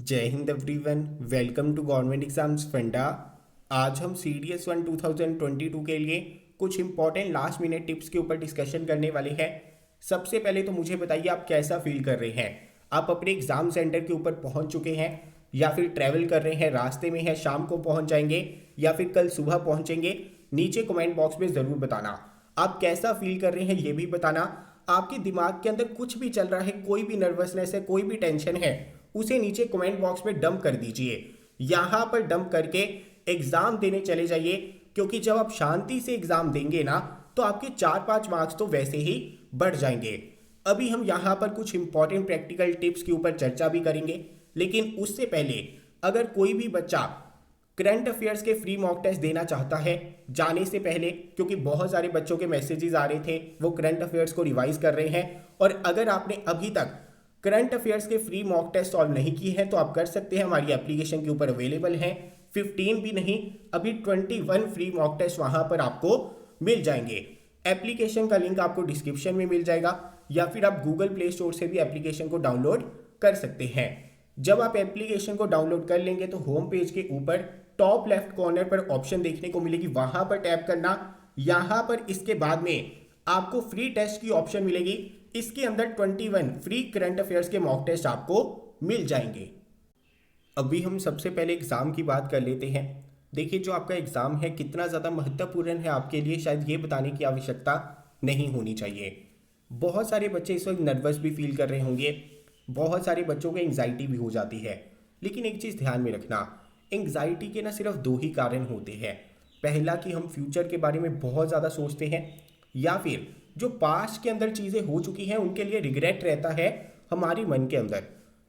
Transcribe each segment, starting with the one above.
जय हिंद everyone, welcome to government exams फंडा। आज हम CDS 1 2022 के लिए कुछ इंपॉर्टेंट लास्ट मिनट टिप्स के ऊपर डिस्कशन करने वाले हैं। सबसे पहले तो मुझे बताइए आप कैसा फील कर रहे हैं। आप अपने एग्जाम सेंटर के ऊपर पहुंच चुके हैं या फिर ट्रैवल कर रहे हैं, रास्ते में हैं, शाम को पहुंच जाएंगे या फिर कल सुबह पहुंचेंगे। नीचे कमेंट बॉक्स में ज़रूर बताना आप कैसा फील कर रहे हैं। ये भी बताना आपके दिमाग के अंदर कुछ भी चल रहा है, कोई भी नर्वसनेस है, कोई भी टेंशन है, उसे नीचे कमेंट बॉक्स में डंप कर दीजिए। यहाँ पर डंप करके एग्जाम देने चले जाइए, क्योंकि जब आप शांति से एग्जाम देंगे ना तो आपके 4-5 मार्क्स तो वैसे ही बढ़ जाएंगे। अभी हम यहाँ पर कुछ इंपॉर्टेंट प्रैक्टिकल टिप्स के ऊपर चर्चा भी करेंगे, लेकिन उससे पहले अगर कोई भी बच्चा करंट अफेयर्स के फ्री मॉक टेस्ट देना चाहता है जाने से पहले, क्योंकि बहुत सारे बच्चों के मैसेजेस आ रहे थे, वो करंट अफेयर्स को रिवाइज कर रहे हैं, और अगर आपने अभी तक करंट अफेयर्स के फ्री मॉक टेस्ट सॉल्व नहीं किए हैं तो आप कर सकते हैं। हमारी एप्लीकेशन के ऊपर अवेलेबल हैं। 15 भी नहीं, अभी 21 फ्री मॉक टेस्ट वहां पर आपको मिल जाएंगे। एप्लीकेशन का लिंक आपको डिस्क्रिप्शन में मिल जाएगा, या फिर आप गूगल प्ले स्टोर से भी एप्लीकेशन को डाउनलोड कर सकते हैं। जब आप एप्लीकेशन को डाउनलोड कर लेंगे तो होम पेज के ऊपर टॉप लेफ्ट कॉर्नर पर ऑप्शन देखने को मिलेगी, वहां पर टैप करना। यहां पर इसके बाद में आपको फ्री टेस्ट की ऑप्शन मिलेगी, इसके अंदर 21 फ्री करंट अफेयर्स के मॉक टेस्ट आपको मिल जाएंगे। अभी हम सबसे पहले एग्जाम की बात कर लेते हैं। देखिए, जो आपका एग्जाम है कितना ज़्यादा महत्वपूर्ण है आपके लिए, शायद ये बताने की आवश्यकता नहीं होनी चाहिए। बहुत सारे बच्चे इस वक्त नर्वस भी फील कर रहे होंगे, बहुत सारे बच्चों को एंग्जाइटी भी हो जाती है। लेकिन एक चीज़ ध्यान में रखना, एंग्जाइटी के ना सिर्फ 2 ही कारण होते हैं। पहला कि हम फ्यूचर के बारे में बहुत ज़्यादा सोचते हैं, या फिर जो पास्ट के अंदर चीज़ें हो चुकी हैं उनके लिए रिग्रेट रहता है हमारे मन के अंदर।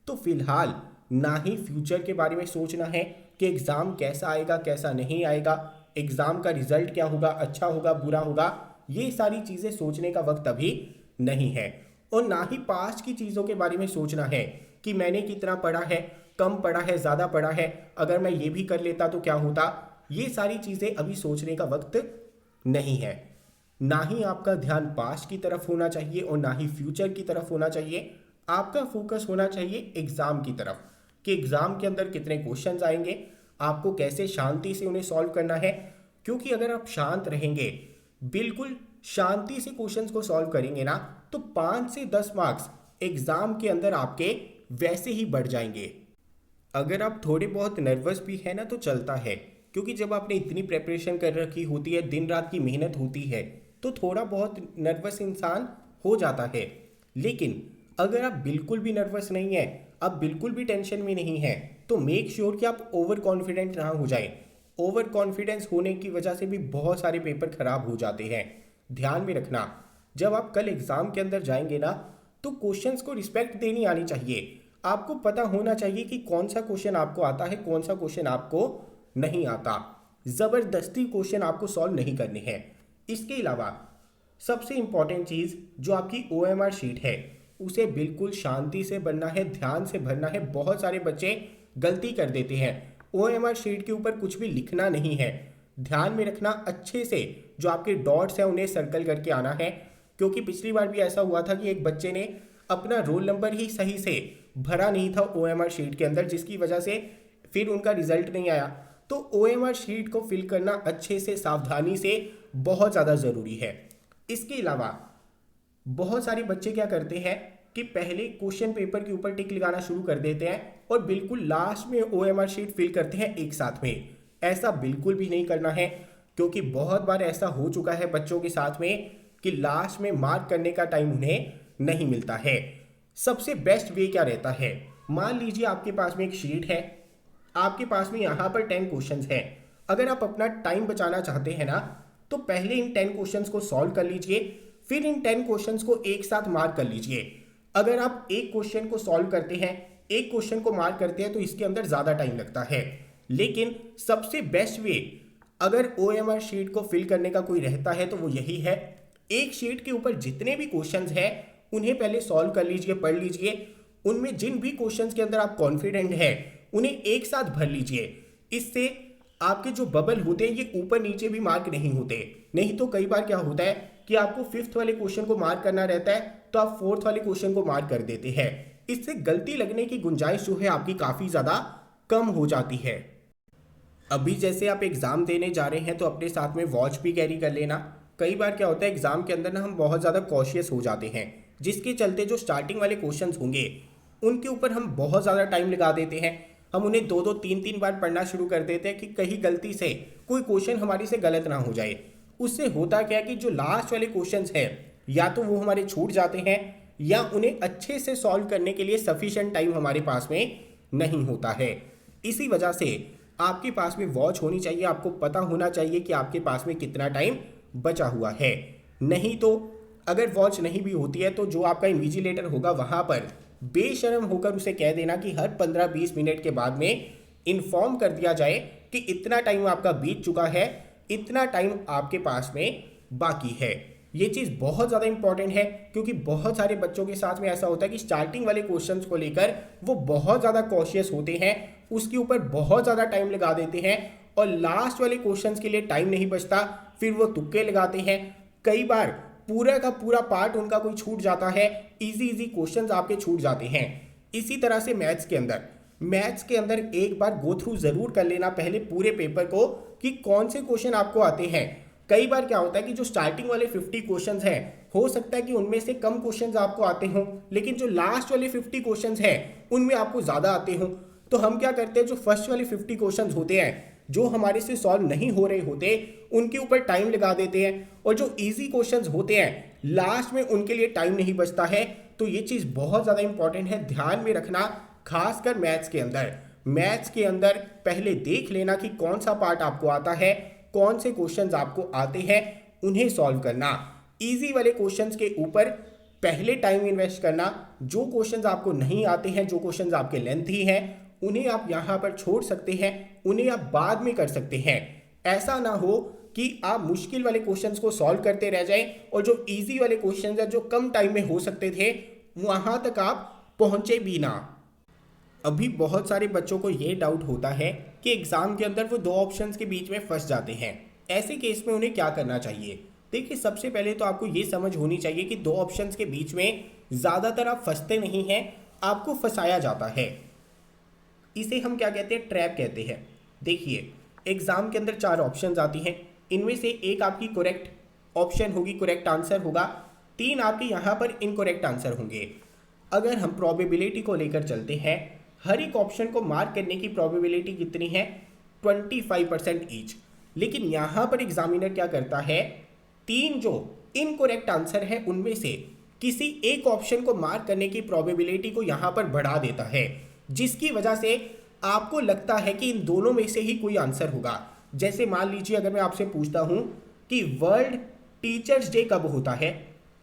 तो फिलहाल ना ही फ्यूचर के बारे में सोचना है कि एग्ज़ाम कैसा आएगा कैसा नहीं आएगा, एग्ज़ाम का रिजल्ट क्या होगा, अच्छा होगा बुरा होगा, ये सारी चीज़ें सोचने का वक्त अभी नहीं है। और ना ही पास्ट की चीज़ों के बारे में सोचना है कि मैंने कितना पढ़ा है, कम पढ़ा है, ज़्यादा पढ़ा है, अगर मैं ये भी कर लेता तो क्या होता। ये सारी चीज़ें अभी सोचने का वक्त नहीं है। ना ही आपका ध्यान पास्ट की तरफ होना चाहिए और ना ही फ्यूचर की तरफ होना चाहिए। आपका फोकस होना चाहिए एग्जाम की तरफ, कि एग्जाम के अंदर कितने क्वेश्चंस आएंगे, आपको कैसे शांति से उन्हें सॉल्व करना है। क्योंकि अगर आप शांत रहेंगे, बिल्कुल शांति से क्वेश्चंस को सॉल्व करेंगे ना, तो 5 से 10 मार्क्स एग्जाम के अंदर आपके वैसे ही बढ़ जाएंगे। अगर आप थोड़े बहुत नर्वस भी है ना तो चलता है, क्योंकि जब आपने इतनी प्रेपरेशन कर रखी होती है, दिन रात की मेहनत होती है, तो थोड़ा बहुत नर्वस इंसान हो जाता है। लेकिन अगर आप बिल्कुल भी नर्वस नहीं है, आप बिल्कुल भी टेंशन में नहीं है, तो मेक श्योर कि आप ओवर कॉन्फिडेंट ना हो जाए। ओवर कॉन्फिडेंस होने की वजह से भी बहुत सारे पेपर खराब हो जाते हैं। ध्यान में रखना, जब आप कल एग्जाम के अंदर जाएंगे ना, तो क्वेश्चंस को रिस्पेक्ट देनी आनी चाहिए। आपको पता होना चाहिए कि कौन सा क्वेश्चन आपको आता है, कौन सा क्वेश्चन आपको नहीं आता। जबरदस्ती क्वेश्चन आपको सॉल्व नहीं करने हैं। इसके अलावा सबसे इंपॉर्टेंट चीज़ जो आपकी OMR शीट है, उसे बिल्कुल शांति से भरना है, ध्यान से भरना है। बहुत सारे बच्चे गलती कर देते हैं, OMR शीट के ऊपर कुछ भी लिखना नहीं है। ध्यान में रखना, अच्छे से जो आपके डॉट्स हैं उन्हें सर्कल करके आना है। क्योंकि पिछली बार भी ऐसा हुआ था कि एक बच्चे ने अपना रोल नंबर ही सही से भरा नहीं था OMR शीट के अंदर, जिसकी वजह से फिर उनका रिजल्ट नहीं आया। तो OMR शीट को फिल करना अच्छे से, सावधानी से बहुत ज़्यादा ज़रूरी है। इसके अलावा बहुत सारे बच्चे क्या करते हैं कि पहले क्वेश्चन पेपर के ऊपर टिक लगाना शुरू कर देते हैं और बिल्कुल लास्ट में OMR शीट फिल करते हैं एक साथ में। ऐसा बिल्कुल भी नहीं करना है, क्योंकि बहुत बार ऐसा हो चुका है बच्चों के साथ में कि लास्ट में मार्क करने का टाइम उन्हें नहीं मिलता है। सबसे बेस्ट वे क्या रहता है, मान लीजिए आपके पास में एक शीट है, आपके पास में यहाँ पर 10 क्वेश्चंस हैं। अगर आप अपना टाइम बचाना चाहते हैं ना, तो पहले इन 10 क्वेश्चंस को सॉल्व कर लीजिए, फिर इन 10 क्वेश्चंस को एक साथ मार्क कर लीजिए। अगर आप एक क्वेश्चन को सॉल्व करते हैं, एक क्वेश्चन को मार्क करते हैं, तो इसके अंदर ज़्यादा टाइम लगता है। लेकिन सबसे बेस्ट वे अगर OMR शीट को फिल करने का कोई रहता है तो वो यही है, एक शीट के ऊपर जितने भी क्वेश्चंस हैं उन्हें पहले सॉल्व कर लीजिए, पढ़ लीजिए। उनमें जिन भी क्वेश्चंस के अंदर आप कॉन्फिडेंट हैं उन्हें एक साथ भर लीजिए। इससे आपके जो बबल होते हैं ये ऊपर नीचे भी मार्क नहीं होते। नहीं तो कई बार क्या होता है कि आपको 5th वाले क्वेश्चन को मार्क करना रहता है, तो आप 4th वाले क्वेश्चन को मार्क कर देते हैं। इससे गलती लगने की गुंजाइश जो है आपकी काफ़ी ज़्यादा कम हो जाती है। अभी जैसे आप एग्ज़ाम देने जा रहे हैं तो अपने साथ में वॉच भी कैरी कर लेना। कई बार क्या होता है एग्ज़ाम के अंदर ना हम बहुत ज़्यादा कॉशियस हो जाते हैं, जिसके चलते जो स्टार्टिंग वाले क्वेश्चंस होंगे उनके ऊपर हम बहुत ज़्यादा टाइम लगा देते हैं। हम उन्हें दो दो तीन तीन बार पढ़ना शुरू कर देते हैं कि कहीं गलती से कोई क्वेश्चन हमारी से गलत ना हो जाए। उससे होता क्या है कि जो लास्ट वाले क्वेश्चंस हैं या तो वो हमारे छूट जाते हैं या उन्हें अच्छे से सॉल्व करने के लिए सफिशिएंट टाइम हमारे पास में नहीं होता है। इसी वजह से आपके पास में वॉच होनी चाहिए, आपको पता होना चाहिए कि आपके पास में कितना टाइम बचा हुआ है। नहीं तो अगर वॉच नहीं भी होती है तो जो आपका इन्विजिलेटर होगा वहाँ पर बेशर्म होकर उसे कह देना कि हर 15-20 मिनट के बाद में इन्फॉर्म कर दिया जाए कि इतना टाइम आपका बीत चुका है, इतना टाइम आपके पास में बाकी है। ये चीज़ बहुत ज़्यादा इंपॉर्टेंट है क्योंकि बहुत सारे बच्चों के साथ में ऐसा होता है कि स्टार्टिंग वाले क्वेश्चंस को लेकर वो बहुत ज़्यादा कॉशियस होते हैं, उसके ऊपर बहुत ज़्यादा टाइम लगा देते हैं और लास्ट वाले क्वेश्चंस के लिए टाइम नहीं बचता, फिर वो तुक्के लगाते हैं। कई बार पूरा का पूरा पार्ट उनका कोई छूट जाता है, इजी इजी क्वेश्चंस आपके छूट जाते हैं। इसी तरह से मैथ्स के अंदर एक बार गो थ्रू ज़रूर कर लेना पहले पूरे पेपर को कि कौन से क्वेश्चन आपको आते हैं। कई बार क्या होता है कि जो स्टार्टिंग वाले 50 क्वेश्चंस हैं हो सकता है कि उनमें से कम क्वेश्चंस आपको आते हों, लेकिन जो लास्ट वाले 50 क्वेश्चंस हैं उनमें आपको ज़्यादा आते हों। तो हम क्या करते हैं, जो फर्स्ट वाले 50 क्वेश्चंस होते हैं जो हमारे से सॉल्व नहीं हो रहे होते उनके ऊपर टाइम लगा देते हैं और जो ईजी क्वेश्चंस होते हैं लास्ट में उनके लिए टाइम नहीं बचता है। तो ये चीज़ बहुत ज़्यादा इंपॉर्टेंट है, ध्यान में रखना। खासकर मैथ्स के अंदर पहले देख लेना कि कौन सा पार्ट आपको आता है, कौन से क्वेश्चंस आपको आते हैं, उन्हें सॉल्व करना। इजी वाले क्वेश्चंस के ऊपर पहले टाइम इन्वेस्ट करना। जो क्वेश्चंस आपको नहीं आते हैं, जो क्वेश्चंस आपके लेंथी हैं, उन्हें आप यहाँ पर छोड़ सकते हैं, उन्हें आप बाद में कर सकते हैं। ऐसा ना हो कि आप मुश्किल वाले क्वेश्चंस को सॉल्व करते रह जाएं और जो इजी वाले क्वेश्चंस हैं जो कम टाइम में हो सकते थे वहाँ तक आप पहुँचे भी ना। अभी बहुत सारे बच्चों को ये डाउट होता है कि एग्ज़ाम के अंदर वो दो ऑप्शंस के बीच में फंस जाते हैं। ऐसे केस में उन्हें क्या करना चाहिए? देखिए, सबसे पहले तो आपको ये समझ होनी चाहिए कि दो ऑप्शंस के बीच में ज़्यादातर आप फंसते नहीं हैं, आपको फंसाया जाता है। इसे हम क्या कहते हैं? ट्रैप कहते हैं। देखिए, एग्ज़ाम के अंदर 4 ऑप्शंस आती हैं, इनमें से एक आपकी करेक्ट ऑप्शन होगी, करेक्ट आंसर होगा, 3 आपके यहाँ पर इनकरेक्ट आंसर होंगे। अगर हम प्रोबेबिलिटी को लेकर चलते हैं, हर एक ऑप्शन को मार्क करने की प्रोबेबिलिटी कितनी है? 25% ईच। लेकिन यहाँ पर एग्जामिनर क्या करता है, 3 जो इनकरेक्ट आंसर है उनमें से किसी एक ऑप्शन को मार्क करने की प्रोबेबिलिटी को यहाँ पर बढ़ा देता है, जिसकी वजह से आपको लगता है कि इन दोनों में से ही कोई आंसर होगा। जैसे मान लीजिए अगर मैं आपसे पूछता हूँ कि वर्ल्ड टीचर्स डे कब होता है,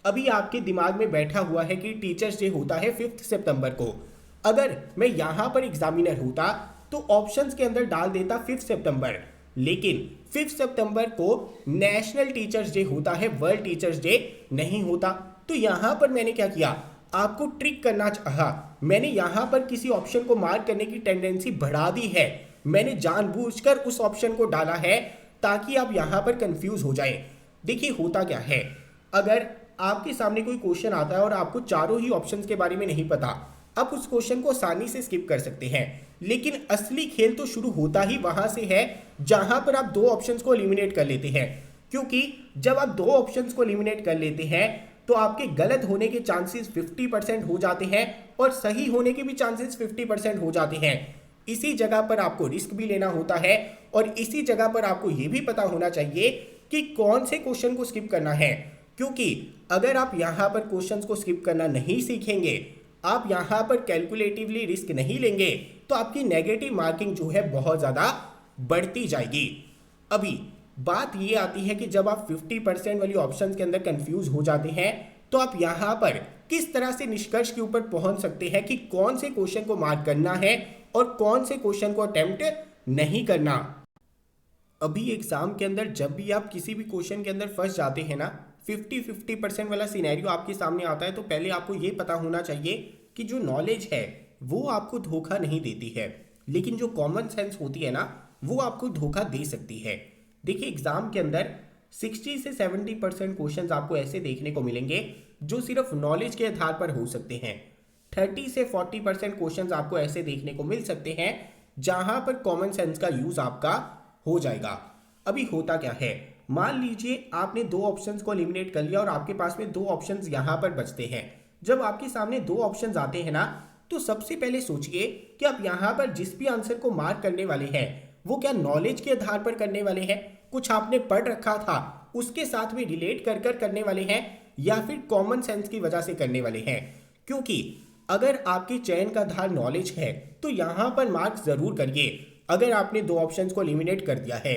अभी आपके दिमाग में बैठा हुआ है कि टीचर्स डे होता है 5 सितंबर को। अगर मैं यहाँ पर एग्जामिनर होता तो ऑप्शंस के अंदर डाल देता 5 सितंबर, लेकिन 5 सितंबर को नेशनल टीचर्स डे होता है, वर्ल्ड टीचर्स डे नहीं होता। तो यहाँ पर मैंने क्या किया, आपको ट्रिक करना चाहा। मैंने यहाँ पर किसी ऑप्शन को मार्क करने की टेंडेंसी बढ़ा दी है, मैंने जानबूझकर उस ऑप्शन को डाला है ताकि आप यहाँ पर कंफ्यूज हो जाए। देखिए होता क्या है, अगर आपके सामने कोई क्वेश्चन आता है और आपको चारों ही ऑप्शंस के बारे में नहीं पता, आप उस क्वेश्चन को आसानी से स्किप कर सकते हैं। लेकिन असली खेल तो शुरू होता ही वहां से है जहां पर आप 2 ऑप्शंस को एलिमिनेट कर लेते हैं, क्योंकि जब आप 2 ऑप्शंस को एलिमिनेट कर लेते हैं तो आपके गलत होने के चांसेस 50% हो जाते हैं और सही होने के भी चांसेस 50% हो जाते हैं। इसी जगह पर आपको रिस्क भी लेना होता है और इसी जगह पर आपको यह भी पता होना चाहिए कि कौन से क्वेश्चन को स्किप करना है, क्योंकि अगर आप यहां पर क्वेश्चंस को स्किप करना नहीं सीखेंगे, आप यहां पर कैलकुलेटिवली रिस्क नहीं लेंगे, तो आपकी नेगेटिव मार्किंग जो है बहुत ज़्यादा बढ़ती जाएगी। अभी बात ये आती है कि जब आप 50% वाली ऑप्शंस के अंदर कंफ्यूज हो जाते हैं तो आप यहां पर किस तरह से निष्कर्ष के ऊपर पहुंच सकते हैं कि कौन से क्वेश्चन को मार्क करना है और कौन से क्वेश्चन को अटेम्प्ट नहीं करना। अभी एग्जाम के अंदर जब भी आप किसी भी क्वेश्चन के अंदर फंस जाते हैं ना, 50% वाला सिनेरियो आपके सामने आता है, तो पहले आपको ये पता होना चाहिए कि जो नॉलेज है वो आपको धोखा नहीं देती है, लेकिन जो कॉमन सेंस होती है ना वो आपको धोखा दे सकती है। देखिए, एग्जाम के अंदर 60 से 70% क्वेश्चंस आपको ऐसे देखने को मिलेंगे जो सिर्फ नॉलेज के आधार पर हो सकते हैं। 30 से 40% क्वेश्चंस आपको ऐसे देखने को मिल सकते हैं जहां पर कॉमन सेंस का यूज आपका हो जाएगा। अभी होता क्या है, मान लीजिए आपने दो ऑप्शंस को एलिमिनेट कर लिया और आपके पास में दो ऑप्शंस यहां पर बचते हैं। जब आपके सामने दो ऑप्शंस आते हैं ना, तो सबसे पहले सोचिए कि आप यहां पर जिस भी आंसर को मार्क करने वाले हैं वो क्या नॉलेज के आधार पर करने वाले हैं, कुछ आपने पढ़ रखा था उसके साथ में रिलेट कर कर करने वाले हैं, या फिर कॉमन सेंस की वजह से करने वाले हैं। क्योंकि अगर आपके चयन का आधार नॉलेज है तो यहां पर मार्क जरूर करिए अगर आपने दो ऑप्शंस को एलिमिनेट कर दिया है।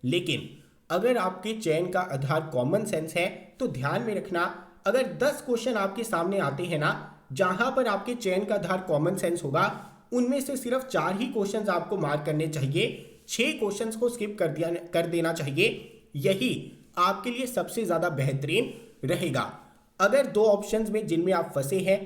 लेकिन अगर आपके चयन का आधार कॉमन सेंस है तो ध्यान में रखना, अगर 10 क्वेश्चन आपके सामने आते हैं ना जहां पर आपके चयन का आधार कॉमन सेंस होगा, उनमें से सिर्फ 4 ही क्वेश्चंस आपको मार्क करने चाहिए, 6 क्वेश्चंस को स्किप कर देना चाहिए। यही आपके लिए सबसे ज्यादा बेहतरीन रहेगा। अगर दो ऑप्शंस में जिनमें आप फंसे हैं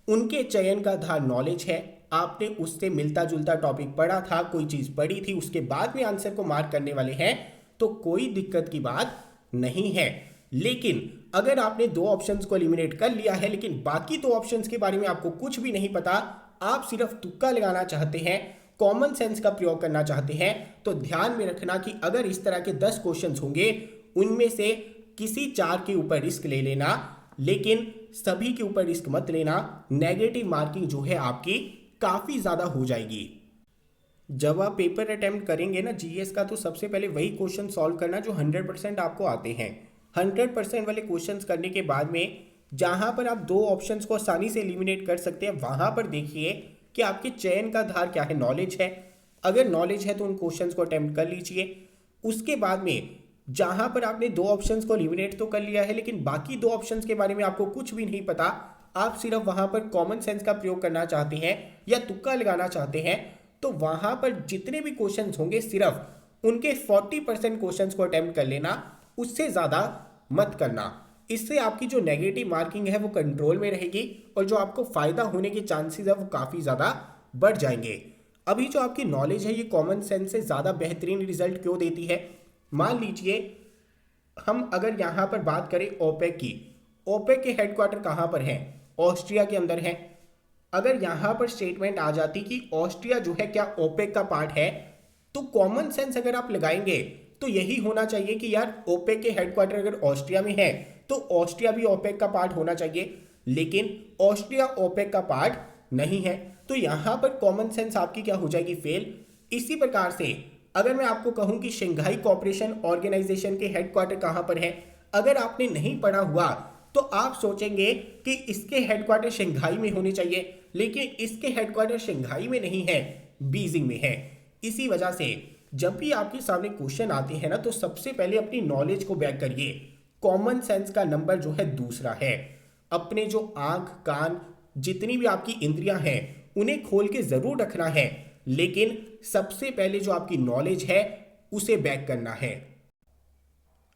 उनके चयन का आधार नॉलेज है, आपने उससे मिलता जुलता टॉपिक पढ़ा था, कोई चीज पढ़ी थी, उसके बाद में आंसर को मार्क करने वाले हैं, तो कोई दिक्कत की बात नहीं है। लेकिन अगर आपने दो ऑप्शंस को एलिमिनेट कर लिया है लेकिन बाकी दो ऑप्शंस के बारे में आपको कुछ भी नहीं पता, आप सिर्फ तुक्का लगाना चाहते हैं, कॉमन सेंस का प्रयोग करना चाहते हैं, तो ध्यान में रखना कि अगर इस तरह के 10 क्वेश्चंस होंगे उनमें से किसी 4 के ऊपर रिस्क ले लेना, लेकिन सभी के ऊपर रिस्क मत लेना। नेगेटिव मार्किंग जो है आपकी काफी ज्यादा हो जाएगी। जब आप पेपर अटेम्प्ट करेंगे ना जीएस का, तो सबसे पहले वही क्वेश्चन सॉल्व करना जो 100% आपको आते हैं। 100% वाले क्वेश्चंस करने के बाद में जहां पर आप दो ऑप्शंस को आसानी से एलिमिनेट कर सकते हैं, वहां पर देखिए कि आपके चयन का आधार क्या है, नॉलेज है। अगर नॉलेज है तो उन क्वेश्चंस को अटेम्प्ट कर लीजिए। उसके बाद में जहां पर आपने दो ऑप्शंस को एलिमिनेट तो कर लिया है लेकिन बाकी दो ऑप्शंस के बारे में आपको कुछ भी नहीं पता, आप सिर्फ वहां पर कॉमन सेंस का प्रयोग करना चाहते हैं या तुक्का लगाना चाहते हैं, तो वहां पर जितने भी क्वेश्चंस होंगे सिर्फ उनके 40% क्वेश्चंस को अटेम्प्ट कर लेना, उससे ज्यादा मत करना। इससे आपकी जो नेगेटिव मार्किंग है वो कंट्रोल में रहेगी और जो आपको फायदा होने के चांसेस है वो काफी ज्यादा बढ़ जाएंगे। अभी जो आपकी नॉलेज है ये कॉमन सेंस से ज्यादा बेहतरीन रिजल्ट क्यों देती है, मान लीजिए हम अगर यहां पर बात करें ओपेक की, ओपेक के हेडक्वार्टर कहां पर है, ऑस्ट्रिया के अंदर है। अगर यहां पर स्टेटमेंट आ जाती कि ऑस्ट्रिया जो है क्या ओपेक का पार्ट है, तो कॉमन सेंस अगर आप लगाएंगे तो यही होना चाहिए कि यार ओपेक के हेडक्वार्टर अगर ऑस्ट्रिया में है तो ऑस्ट्रिया भी ओपेक का पार्ट होना चाहिए, लेकिन ऑस्ट्रिया ओपेक का पार्ट नहीं है, तो यहां पर कॉमन सेंस आपकी क्या हो जाएगी, फेल। इसी प्रकार से अगर मैं आपको कहूं कि शंघाई कोऑपरेशन ऑर्गेनाइजेशन के हेडक्वार्टर कहां पर है, अगर आपने नहीं पढ़ा हुआ तो आप सोचेंगे कि इसके हेडक्वार्टर शंघाई में होने चाहिए, लेकिन इसके हेडक्वार्टर शंघाई में नहीं है, बीजिंग में है। इसी वजह से जब भी आपके सामने क्वेश्चन आते हैं ना, तो सबसे पहले अपनी नॉलेज को बैक करिए। कॉमन सेंस का नंबर जो है दूसरा है। अपने जो आंख कान जितनी भी आपकी इंद्रियां हैं उन्हें खोल के जरूर रखना है, लेकिन सबसे पहले जो आपकी नॉलेज है उसे बैक करना है।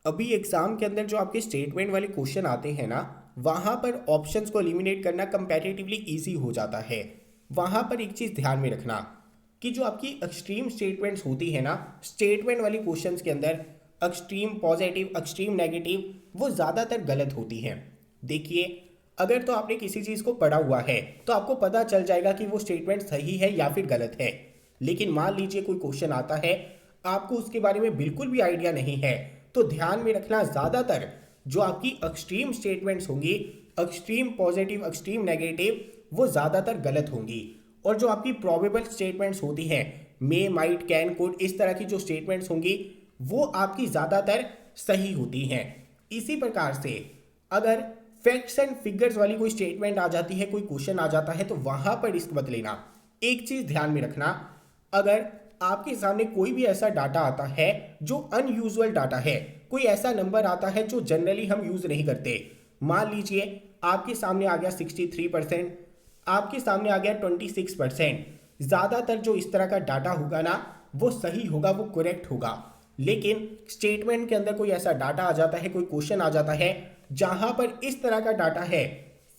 अभी एग्जाम के अंदर जो आपके स्टेटमेंट वाले क्वेश्चन आते हैं ना, वहां पर ऑप्शंस को एलिमिनेट करना कंपैरेटिवली इजी हो जाता है। वहां पर एक चीज ध्यान में रखना कि जो आपकी एक्सट्रीम स्टेटमेंट्स होती है ना, स्टेटमेंट वाली क्वेश्चंस के अंदर एक्सट्रीम पॉजिटिव एक्सट्रीम नेगेटिव वो ज़्यादातर गलत होती हैं। देखिए अगर तो आपने किसी चीज़ को पढ़ा हुआ है तो आपको पता चल जाएगा कि वो स्टेटमेंट सही है या फिर गलत है, लेकिन मान लीजिए कोई क्वेश्चन आता है आपको उसके बारे में बिल्कुल भी आइडिया नहीं है, तो ध्यान में रखना ज़्यादातर जो आपकी एक्सट्रीम स्टेटमेंट्स होंगी, एक्सट्रीम पॉजिटिव एक्सट्रीम नेगेटिव, वो ज़्यादातर गलत होंगी। और जो आपकी प्रोबेबल स्टेटमेंट्स होती हैं, मे माइट कैन कुड, इस तरह की जो स्टेटमेंट्स होंगी वो आपकी ज़्यादातर सही होती हैं। इसी प्रकार से अगर फैक्ट्स एंड फिगर्स वाली कोई स्टेटमेंट आ जाती है, कोई क्वेश्चन आ जाता है, तो वहां पर रिस्क मत लेना। एक चीज ध्यान में रखना, अगर आपके सामने कोई भी ऐसा डाटा आता है जो अनयूजुअल डाटा है, कोई ऐसा नंबर आता है जो जनरली हम यूज नहीं करते, मान लीजिए आपके सामने आ गया 63%, आपके सामने आ गया 26%, ज्यादातर जो इस तरह का डाटा होगा ना वो सही होगा, वो करेक्ट होगा। लेकिन स्टेटमेंट के अंदर कोई ऐसा डाटा आ जाता है, कोई क्वेश्चन आ जाता है जहां पर इस तरह का डाटा है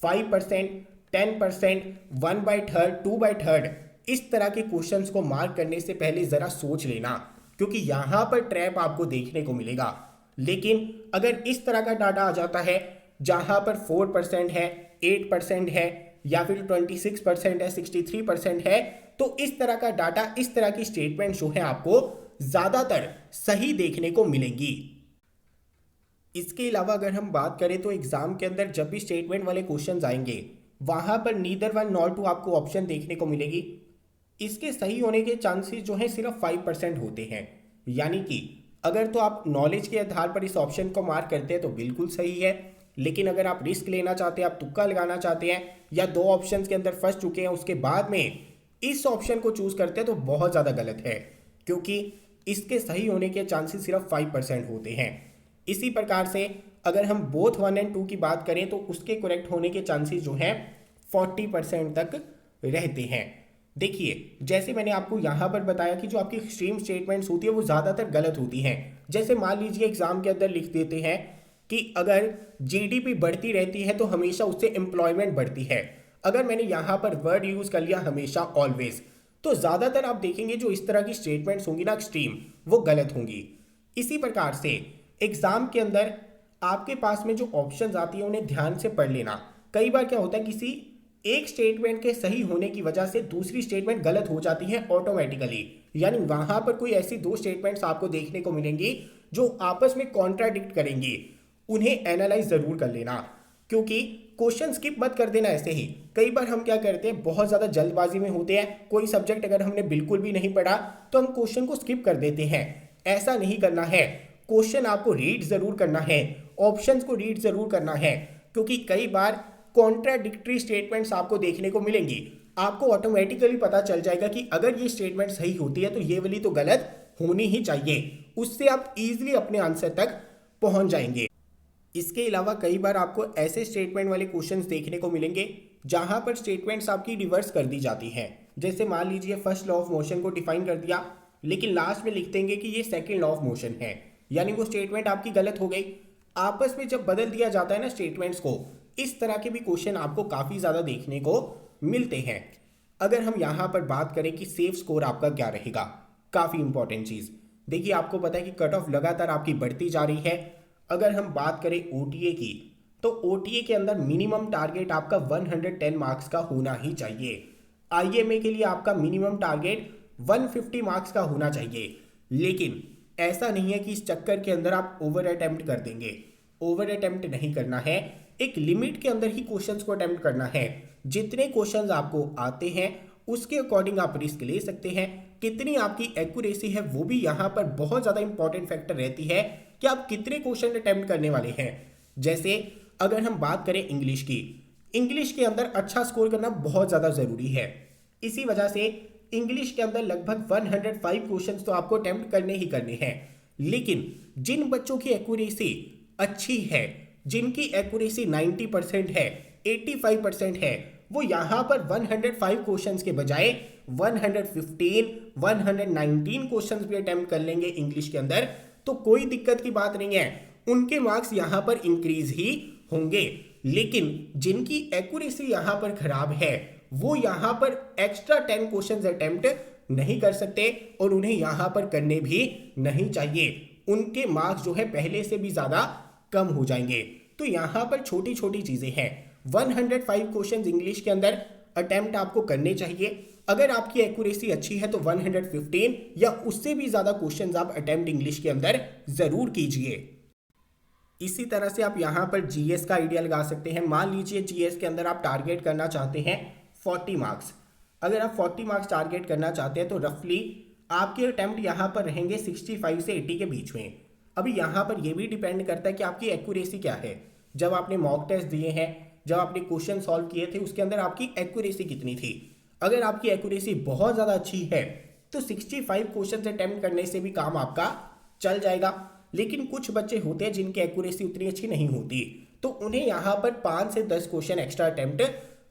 5%, 10%, 1/3, 2/3, इस तरह के क्वेश्चंस को मार्क करने से पहले जरा सोच लेना, क्योंकि यहां पर ट्रैप आपको देखने को मिलेगा। लेकिन अगर इस तरह का डाटा आ जाता है जहां पर 4% है, 8% है, या फिर 26% है, 63% है, तो इस तरह का डाटा, इस तरह की स्टेटमेंट जो है आपको ज्यादातर सही देखने को मिलेंगी। इसके अलावा अगर हम बात करें तो एग्जाम के अंदर जब भी स्टेटमेंट वाले क्वेश्चंस आएंगे वहां पर नीदर वन नॉर टू आपको ऑप्शन देखने को मिलेगी। इसके सही होने के चांसेस जो है सिर्फ 5% होते हैं। यानी कि अगर तो आप नॉलेज के आधार पर इस ऑप्शन को मार्क करते हैं तो बिल्कुल सही है, लेकिन अगर आप रिस्क लेना चाहते हैं, आप तुक्का लगाना चाहते हैं, या दो ऑप्शन के अंदर फंस चुके हैं उसके बाद में इस ऑप्शन को चूज करते हैं तो बहुत ज़्यादा गलत है, क्योंकि इसके सही होने के चांसेस सिर्फ 5% होते हैं। इसी प्रकार से अगर हम बोथ 1 और 2 की बात करें तो उसके करेक्ट होने के चांसेस जो हैं 40% तक रहते हैं। देखिए, जैसे मैंने आपको यहाँ पर बताया कि जो आपकी एक्सट्रीम स्टेटमेंट्स होती है वो ज़्यादातर गलत होती हैं। जैसे मान लीजिए एग्जाम के अंदर लिख देते हैं कि अगर जीडीपी बढ़ती रहती है तो हमेशा उससे एम्प्लॉयमेंट बढ़ती है। अगर मैंने यहाँ पर वर्ड यूज़ कर लिया हमेशा, ऑलवेज, तो ज़्यादातर आप देखेंगे जो इस तरह की स्टेटमेंट्स होंगी ना एक्सट्रीम, वो गलत होंगी। इसी प्रकार से एग्जाम के अंदर आपके पास में जो ऑप्शंस आती है उन्हें ध्यान से पढ़ लेना। कई बार क्या होता है, किसी एक स्टेटमेंट के सही होने की वजह से दूसरी स्टेटमेंट गलत हो जाती है ऑटोमेटिकली। यानी वहां पर कोई ऐसी दो स्टेटमेंट्स आपको देखने को मिलेंगी जो आपस में कॉन्ट्राडिक्ट करेंगी, उन्हें एनालाइज जरूर कर लेना, क्योंकि क्वेश्चन स्किप मत कर देना ऐसे ही। कई बार हम क्या करते हैं, बहुत ज़्यादा जल्दबाजी में होते हैं, कोई सब्जेक्ट अगर हमने बिल्कुल भी नहीं पढ़ा तो हम क्वेश्चन को स्किप कर देते हैं। ऐसा नहीं करना है, क्वेश्चन आपको रीड जरूर करना है, ऑप्शंस को रीड जरूर करना है, क्योंकि कई बार कॉन्ट्राडिक्टरी स्टेटमेंट्स आपको देखने को मिलेंगी। आपको ऑटोमेटिकली पता चल जाएगा कि अगर ये स्टेटमेंट सही होती है तो ये वाली तो गलत होनी ही चाहिए। उससे आप इजीली अपने आंसर तक पहुंच जाएंगे। इसके अलावा कई बार आपको ऐसे स्टेटमेंट वाले क्वेश्चंस देखने को मिलेंगे जहां पर स्टेटमेंट्स आपकी रिवर्स कर दी जाती हैं। जैसे मान लीजिए फर्स्ट लॉ ऑफ मोशन को डिफाइन कर दिया, लेकिन लास्ट में लिख देंगे कि ये सेकंड लॉ ऑफ मोशन है, यानी वो स्टेटमेंट आपकी गलत हो गई। आपस में जब बदल दिया जाता है ना स्टेटमेंट्स को, इस तरह के भी क्वेश्चन आपको काफ़ी ज़्यादा देखने को मिलते हैं। अगर हम यहाँ पर बात करें कि सेफ स्कोर आपका क्या रहेगा, काफ़ी इंपॉर्टेंट चीज़। देखिए, आपको पता है कि कट ऑफ लगातार आपकी बढ़ती जा रही है। अगर हम बात करें ओटीए की, तो ओटीए के अंदर मिनिमम टारगेट आपका 110 मार्क्स का होना ही चाहिए। आईएमए के लिए आपका मिनिमम टारगेट 150 मार्क्स का होना चाहिए। लेकिन ऐसा नहीं है कि इस चक्कर के अंदर आप ओवर अटेम्प्ट कर देंगे। ओवर अटेम्प्ट नहीं करना है, एक लिमिट के अंदर ही क्वेश्चंस को अटेम्प्ट करना है। जितने क्वेश्चंस आपको आते हैं उसके अकॉर्डिंग आप रिस्क ले सकते हैं। कितनी आपकी एक्यूरेसी है वो भी यहाँ पर बहुत ज़्यादा इंपॉर्टेंट फैक्टर रहती है कि आप कितने क्वेश्चन अटेम्प्ट करने वाले हैं। जैसे अगर हम बात करें इंग्लिश की, इंग्लिश के अंदर अच्छा स्कोर करना बहुत ज़्यादा ज़रूरी है। इसी वजह से इंग्लिश के अंदर लगभग 105 क्वेश्चंस तो आपको अटेम्प्ट करने ही करने हैं। लेकिन जिन बच्चों की एक्यूरेसी अच्छी है, जिनकी एक्यूरेसी 90% है, 85% है, वो यहाँ पर 105 क्वेश्चंस के बजाय 115, 119 क्वेश्चंस भी अटेम्प्ट कर लेंगे इंग्लिश के अंदर, तो कोई दिक्कत की बात नहीं है, उनके मार्क्स यहाँ पर इंक्रीज ही होंगे। लेकिन जिनकी एक्यूरेसी यहाँ पर खराब है वो यहाँ पर एक्स्ट्रा 10 क्वेश्चंस अटेम्प्ट नहीं कर सकते और उन्हें यहाँ पर करने भी नहीं चाहिए। उनके मार्क्स जो है पहले से भी ज़्यादा कम हो जाएंगे। तो यहाँ पर छोटी छोटी चीज़ें हैं। 105 क्वेश्चंस इंग्लिश के अंदर अटेम्प्ट आपको करने चाहिए। अगर आपकी एक्यूरेसी अच्छी है तो 115 या उससे भी ज़्यादा क्वेश्चंस आप अटेम्प्ट इंग्लिश के अंदर ज़रूर कीजिए। इसी तरह से आप यहाँ पर जीएस का आइडिया लगा सकते हैं। मान लीजिए जीएस के अंदर आप टारगेट करना चाहते हैं 40 मार्क्स। अगर आप 40 मार्क्स टारगेट करना चाहते हैं तो रफली आपके अटेम्प्ट यहाँ पर रहेंगे 65 से 80 के बीच में। अभी यहाँ पर यह भी डिपेंड करता है कि आपकी एक्यूरेसी क्या है। जब आपने मॉक टेस्ट दिए हैं, जब आपने क्वेश्चन सॉल्व किए थे, उसके अंदर आपकी एक्यूरेसी कितनी थी। अगर आपकी एक्यूरेसी बहुत ज़्यादा अच्छी है तो 65 क्वेश्चन अटेम्प्ट करने से भी काम आपका चल जाएगा। लेकिन कुछ बच्चे होते हैं जिनकी एक्यूरेसी उतनी अच्छी नहीं होती, तो उन्हें यहाँ पर 5 से 10 क्वेश्चन एक्स्ट्रा अटेम्प्ट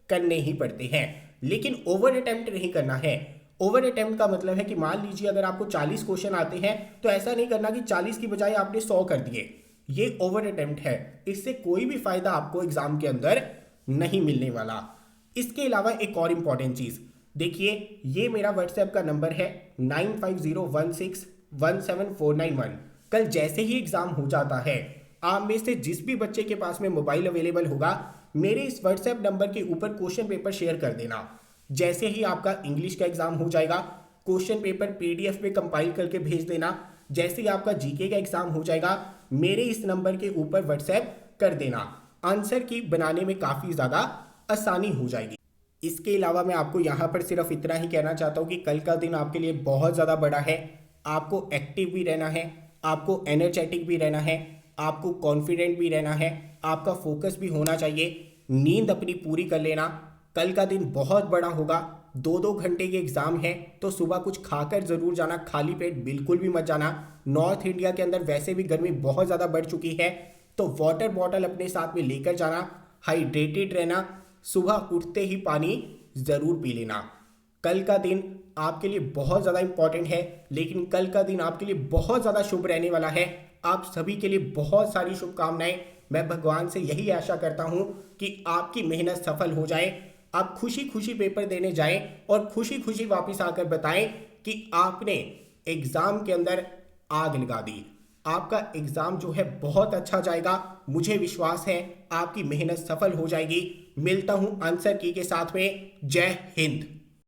करने ही पड़ते हैं। लेकिन ओवर अटेम्प्ट नहीं करना है। ओवर अटेम्प्ट का मतलब है कि मान लीजिए अगर आपको 40 क्वेश्चन आते हैं तो ऐसा नहीं करना कि 40 की बजाय आपने 100 कर दिए। ये ओवर अटेम्प्ट है, इससे कोई भी फायदा आपको एग्जाम के अंदर नहीं मिलने वाला। इसके अलावा एक और इंपॉर्टेंट चीज देखिए, ये मेरा व्हाट्सएप का नंबर है 9501617491। कल जैसे ही एग्जाम हो जाता है, आप में से जिस भी बच्चे के पास में मोबाइल अवेलेबल होगा, मेरे इस व्हाट्सएप नंबर के ऊपर क्वेश्चन पेपर शेयर कर देना। जैसे ही आपका इंग्लिश का एग्जाम हो जाएगा, क्वेश्चन पेपर पीडीएफ में कंपाइल करके भेज देना। जैसे ही आपका जीके का एग्जाम हो जाएगा, मेरे इस नंबर के ऊपर व्हाट्सएप कर देना। आंसर की बनाने में काफ़ी ज़्यादा आसानी हो जाएगी। इसके अलावा मैं आपको यहाँ पर सिर्फ इतना ही कहना चाहता हूँ कि कल का दिन आपके लिए बहुत ज़्यादा बड़ा है। आपको एक्टिव भी रहना है, आपको एनर्जेटिक भी रहना है, आपको कॉन्फिडेंट भी रहना है, आपका फोकस भी होना चाहिए। नींद अपनी पूरी कर लेना। कल का दिन बहुत बड़ा होगा। 2-2 घंटे के एग्ज़ाम है, तो सुबह कुछ खाकर ज़रूर जाना, खाली पेट बिल्कुल भी मत जाना। नॉर्थ इंडिया के अंदर वैसे भी गर्मी बहुत ज़्यादा बढ़ चुकी है, तो वाटर बॉटल अपने साथ में लेकर जाना, हाइड्रेटेड रहना, सुबह उठते ही पानी ज़रूर पी लेना। कल का दिन आपके लिए बहुत ज़्यादा इंपॉर्टेंट है, लेकिन कल का दिन आपके लिए बहुत ज़्यादा शुभ रहने वाला है। आप सभी के लिए बहुत सारी शुभकामनाएं। मैं भगवान से यही आशा करता हूं कि आपकी मेहनत सफल हो जाए, आप खुशी खुशी पेपर देने जाएं और खुशी खुशी वापस आकर बताएं कि आपने एग्ज़ाम के अंदर आग लगा दी। आपका एग्ज़ाम जो है बहुत अच्छा जाएगा, मुझे विश्वास है आपकी मेहनत सफल हो जाएगी। मिलता हूं आंसर की के साथ में। जय हिंद।